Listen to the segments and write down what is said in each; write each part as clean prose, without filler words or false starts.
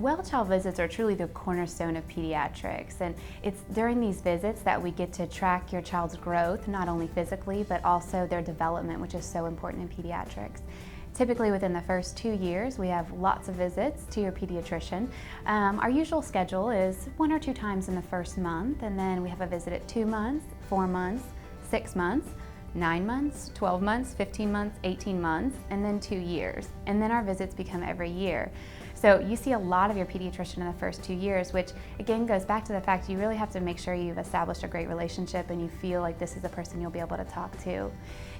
well-child visits are truly the cornerstone of pediatrics, and it's during these visits that we get to track your child's growth, not only physically, but also their development, which is so important in pediatrics. Typically within the first 2 years, we have lots of visits to your pediatrician. Our usual schedule is 1 or 2 times in the first month, and then we have a visit at 2 months, 4 months, 6 months, 9 months, 12 months, 15 months, 18 months, and then 2 years. And then our visits become every year. So you see a lot of your pediatrician in the first 2 years, which again goes back to the fact you really have to make sure you've established a great relationship and you feel like this is a person you'll be able to talk to.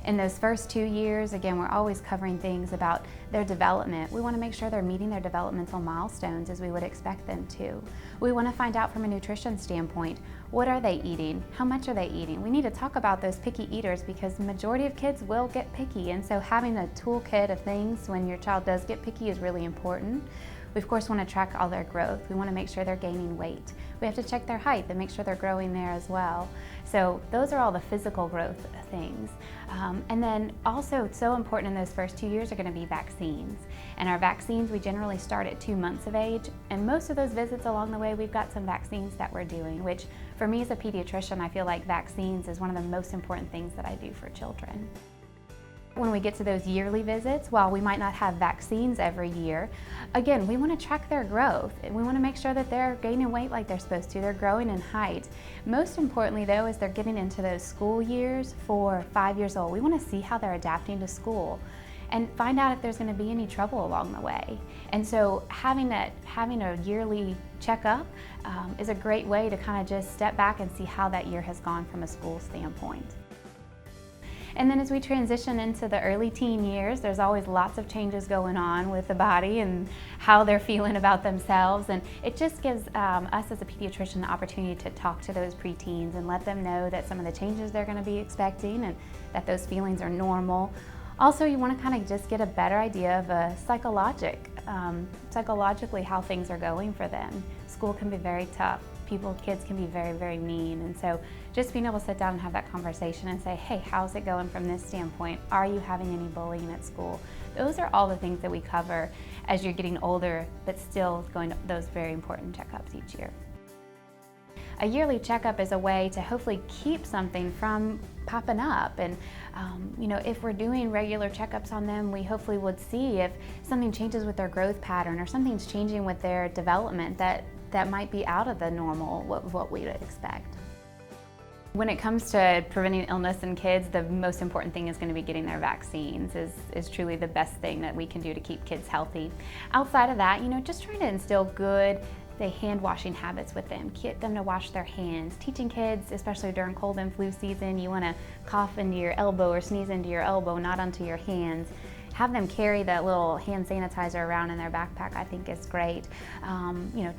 In those first 2 years, again, we're always covering things about their development. We want to make sure they're meeting their developmental milestones as we would expect them to. We want to find out from a nutrition standpoint, what are they eating? How much are they eating? We need to talk about those picky eaters because the majority of kids will get picky, and so having a toolkit of things when your child does get picky is really important. We of course want to track all their growth. We want to make sure they're gaining weight. We have to check their height and make sure they're growing there as well. So those are all the physical growth things. And then also so important in those first 2 years are going to be vaccines. And our vaccines we generally start at 2 months of age, and most of those visits along the way we've got some vaccines that we're doing, which for me as a pediatrician I feel like vaccines is one of the most important things that I do for children. When we get to those yearly visits, while we might not have vaccines every year, again, we want to track their growth. We want to make sure that they're gaining weight like they're supposed to, they're growing in height. Most importantly though, is they're getting into those school years, 4 or 5 years old. We want to see how they're adapting to school and find out if there's going to be any trouble along the way. And so having a yearly checkup is a great way to kind of just step back and see how that year has gone from a school standpoint. And then as we transition into the early teen years, there's always lots of changes going on with the body and how they're feeling about themselves. And it just gives us as a pediatrician the opportunity to talk to those preteens and let them know that some of the changes they're going to be expecting and that those feelings are normal. Also, you want to kind of just get a better idea of psychologically how things are going for them. School can be very tough. Kids can be very, very mean, and so just being able to sit down and have that conversation and say, hey, how's it going from this standpoint? Are you having any bullying at school? Those are all the things that we cover as you're getting older, but still going to those very important checkups each year. A yearly checkup is a way to hopefully keep something from popping up, and if we're doing regular checkups on them, we hopefully would see if something changes with their growth pattern or something's changing with their development that might be out of the normal, what we would expect. When it comes to preventing illness in kids, the most important thing is going to be getting their vaccines is truly the best thing that we can do to keep kids healthy. Outside of that, just trying to instill good hand washing habits with them, get them to wash their hands. Teaching kids, especially during cold and flu season, you want to cough into your elbow or sneeze into your elbow, not onto your hands. Have them carry that little hand sanitizer around in their backpack, I think is great.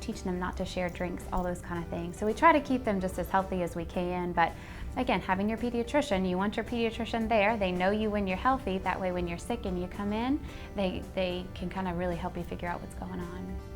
Teaching them not to share drinks, all those kind of things. So we try to keep them just as healthy as we can, but again, having your pediatrician, you want your pediatrician there. They know you when you're healthy. That way when you're sick and you come in, they can kind of really help you figure out what's going on.